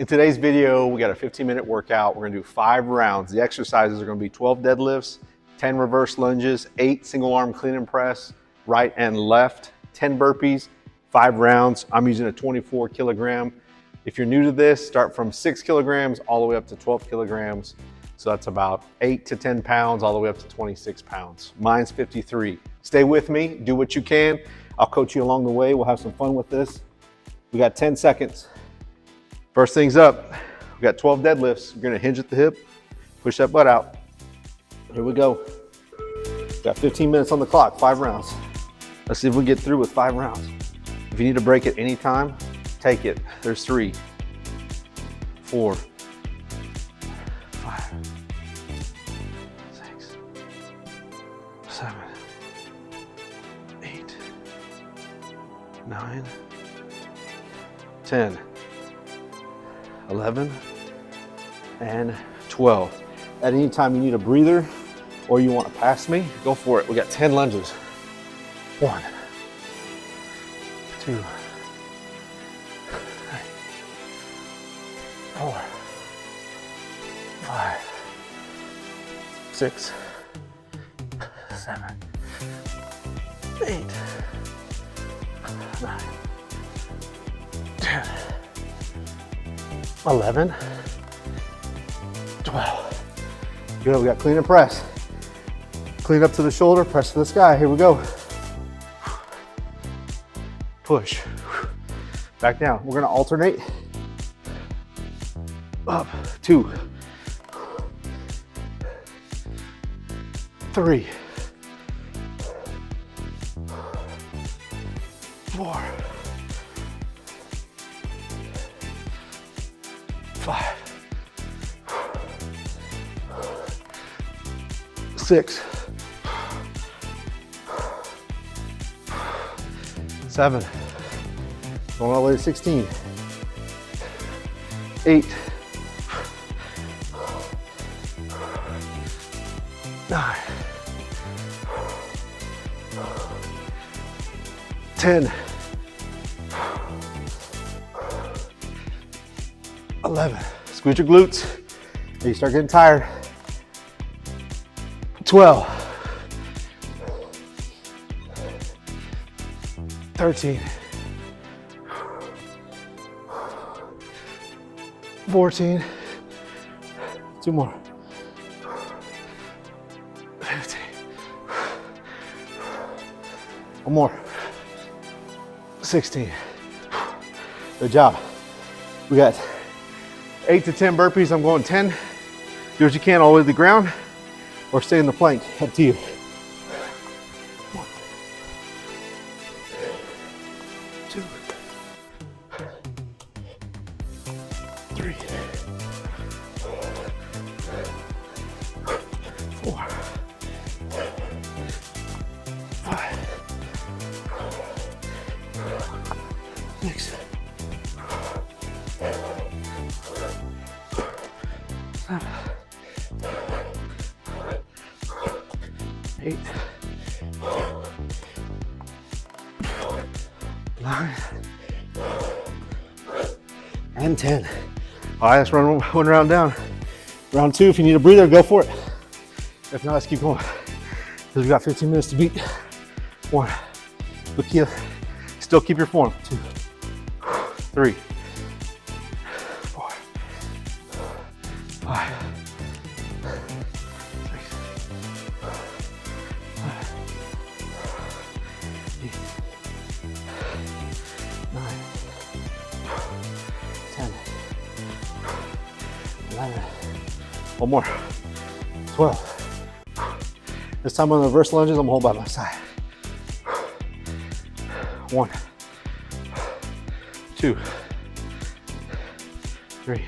In today's video, we got a 15-minute workout. We're gonna do 5 rounds. The exercises are gonna be 12 deadlifts, 10 reverse lunges, 8 single arm clean and press, right and left, 10 burpees, 5 rounds. I'm using a 24 kilogram. If you're new to this, start from 6 kilograms all the way up to 12 kilograms. So that's about 8 to 10 pounds all the way up to 26 pounds. Mine's 53. Stay with me, do what you can. I'll coach you along the way. We'll have some fun with this. We got 10 seconds. First things up, we got 12 deadlifts. You're gonna hinge at the hip, push that butt out. Here we go. Got 15 minutes on the clock, 5 rounds. Let's see if we get through with 5 rounds. If you need a break at any time, take it. There's 3, 4, 5, 6, 7, 8, 9, 10. 11 and 12. At any time you need a breather or you want to pass me, go for it. We got 10 lunges. 1, 2, 3, 4, 5, 6, 7, 8, 9, 10. 11, 12. Good, we got clean and press. Clean up to the shoulder, press to the sky. Here we go. Push. Back down. We're gonna alternate. Up, 2, 3, 4, 5, 6, 7, going all the way to 16, 8, 9, 10, 11. Squeeze your glutes. You start getting tired. 12. 13. 14. 2 more. 15. 1 more. 16. Good job. We got 8 to 10 burpees. I'm going 10. Do what you can all the way to the ground or stay in the plank. Up to you. 1, 2, 3, 4, 5, 6, 7, 8, 9, and 10. All right, let's run 1 round down. Round 2, if you need a breather, go for it. If not, let's keep going. Because we got 15 minutes to beat. 1, but still keep your form. 2, 3, 4, 5, 6, 8, 9, 10, 11. 1 more. 12. This time on the reverse lunges, I'm gonna hold by my side. 1, 2, 3,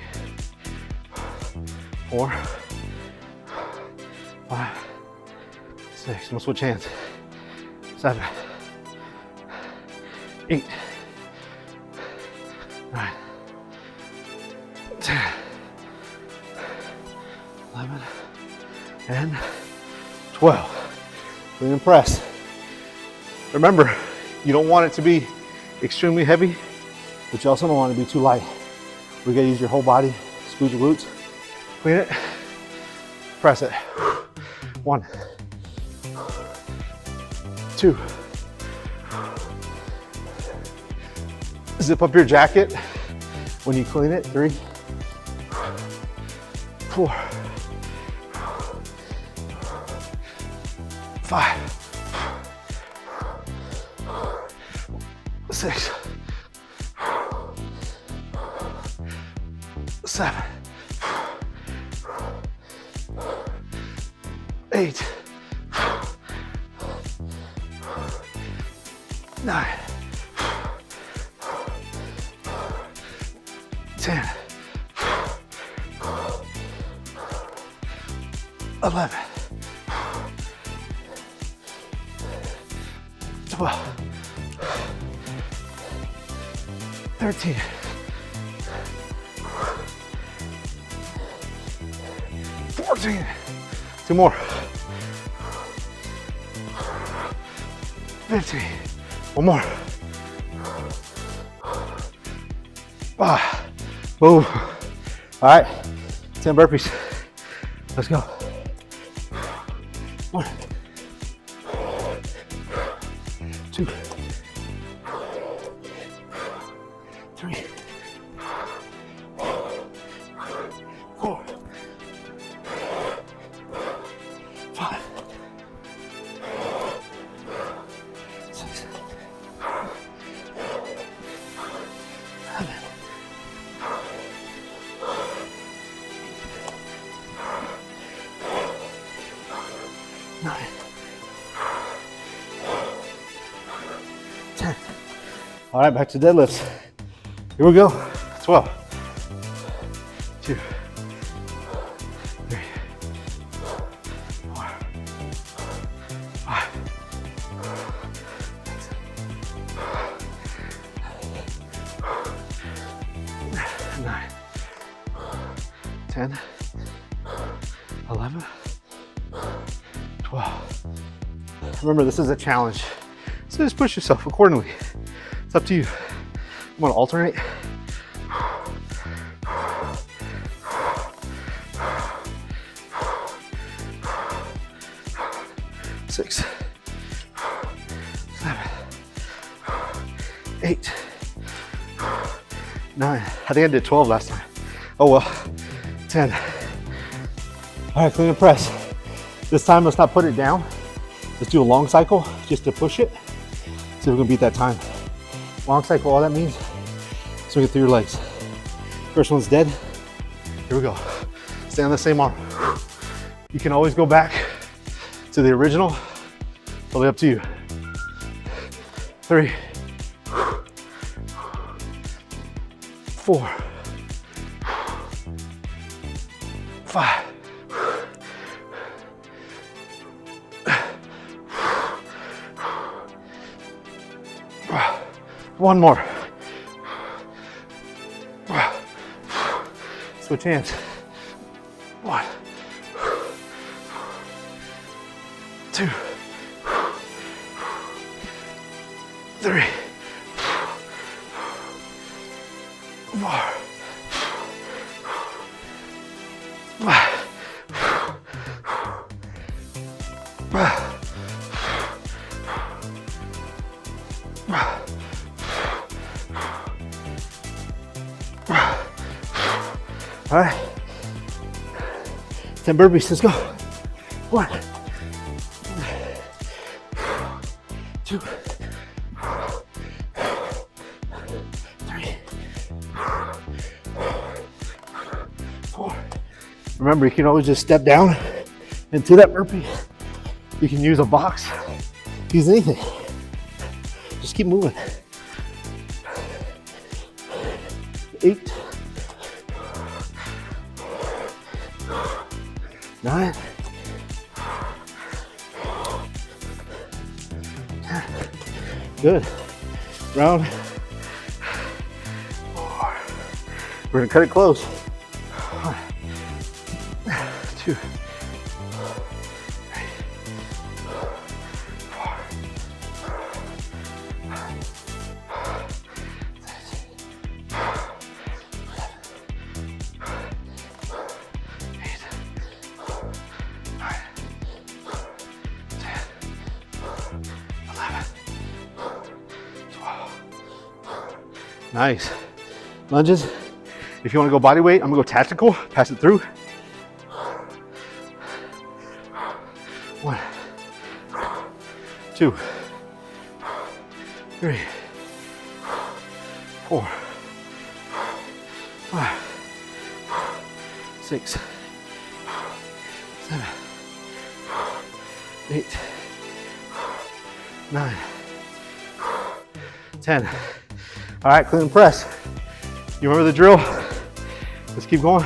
4, 5, 6. I'm gonna switch hands. 7, 8, 9, 10, 11, and 12. Clean and press. Remember, you don't want it to be extremely heavy, but you also don't want it to be too light. We gotta use your whole body, squeeze your glutes, clean it, press it. 1, 2. Zip up your jacket when you clean it. 3, 4, 5, 6, 7, 8, 9, 10, 11, 12, 13, 14. 2 more. 15. 1 more. Boom. All right, 10 burpees. Let's go. 1, 2, 3, 4, 5, 6, 7, 9, 10. All right, back to deadlifts. Here we go. 12, 2, 3, 4, 5, 6, 9, 10, 11, 12. Remember, this is a challenge, so just push yourself accordingly. It's up to you. I'm gonna alternate. 6, 7, 8, 9. I think I did 12 last time. Oh well. 10. All right, clean and press. This time, let's not put it down. Let's do a long cycle just to push it. See if we can beat that time. Long cycle, all that means, swing it through your legs. First one's dead. Here we go. Stay on the same arm. You can always go back to the original. Totally up to you. 3, 4, 5, 1 more. Switch hands. 1, 2, 3, 4, 5. All right, 10 burpees, let's go. 1, 2, 3, 4. Remember, you can always just step down into that burpee. You can use a box, use anything. Just keep moving. 8, 9, 10. Good. Round. 4. We're gonna cut it close. 1, 2, 3, 4, 5, 6, 7, Nice. Lunges. If you want to go body weight, I'm gonna go tactical, pass it through. 1, 2, 3, 4, 5, 6, 7, 8, 9, 10. All right, clean and press. You remember the drill? Let's keep going.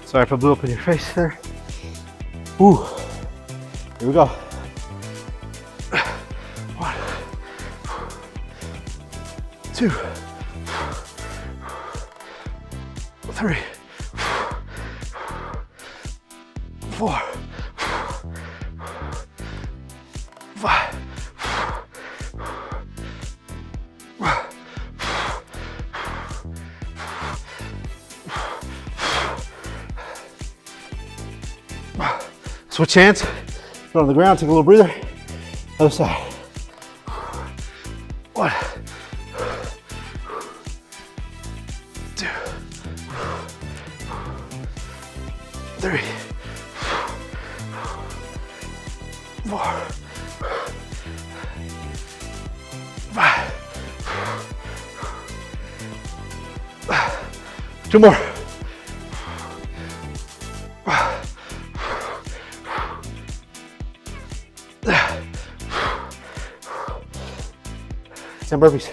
Sorry if I blew up in your face there. Ooh. Here we go. 1, 2, 3, 4, 5. Switch hands. Put on the ground, take a little breather. Other side. 1, 2, 3, 4, 5. 2 more. 10 burpees.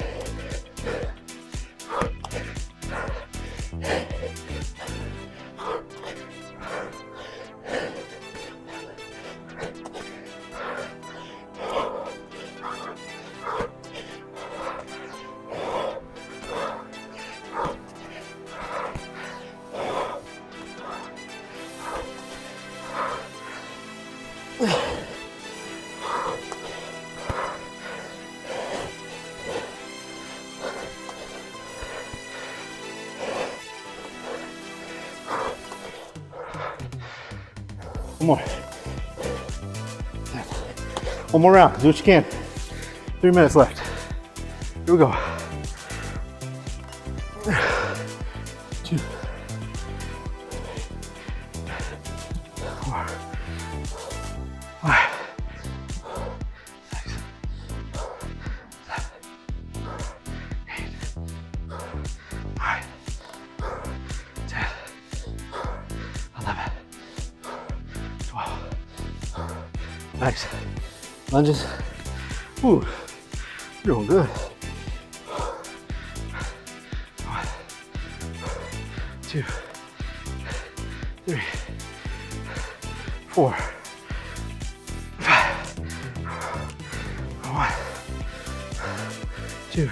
One more. One more round. Do what you can. 3 minutes left. Here we go. 2, 4, 5, 6, 7, 8, 9, 10, 11, 12. Nice. Lunges. Ooh, you're doing good. 1, 2, 3, 4, 5. 1, 2,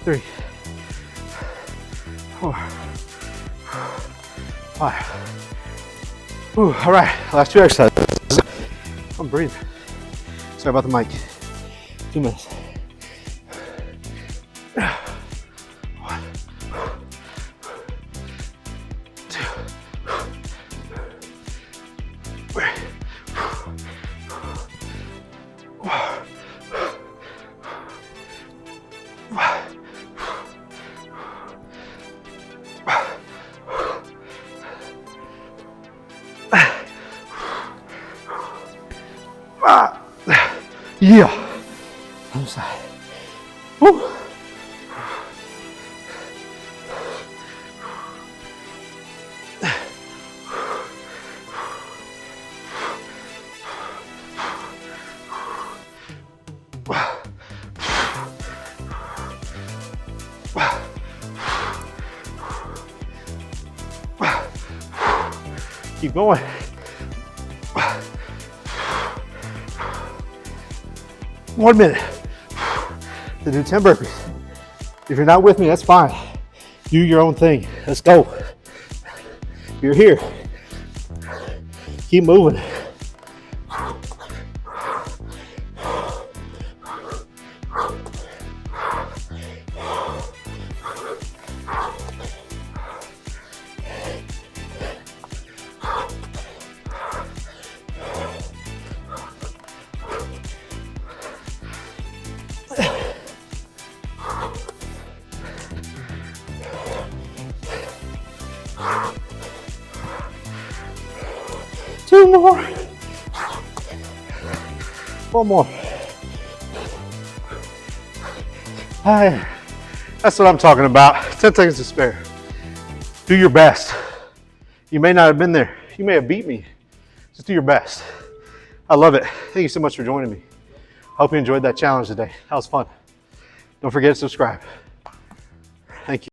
3, 4, 5. Ooh, all right, last 2 exercises. I'm breathing. Sorry about the mic. 2 minutes. 1, 2, 3, 4, 5. Yeah. Other side. Woo. Keep going. One minute to do 10 burpees. If you're not with me, that's fine. Do your own thing. Let's go. You're here. Keep moving. 2 more. 1 more. Hi. That's what I'm talking about. 10 seconds to spare. Do your best. You may not have been there. You may have beat me. Just do your best. I love it. Thank you so much for joining me. Hope you enjoyed that challenge today. That was fun. Don't forget to subscribe. Thank you.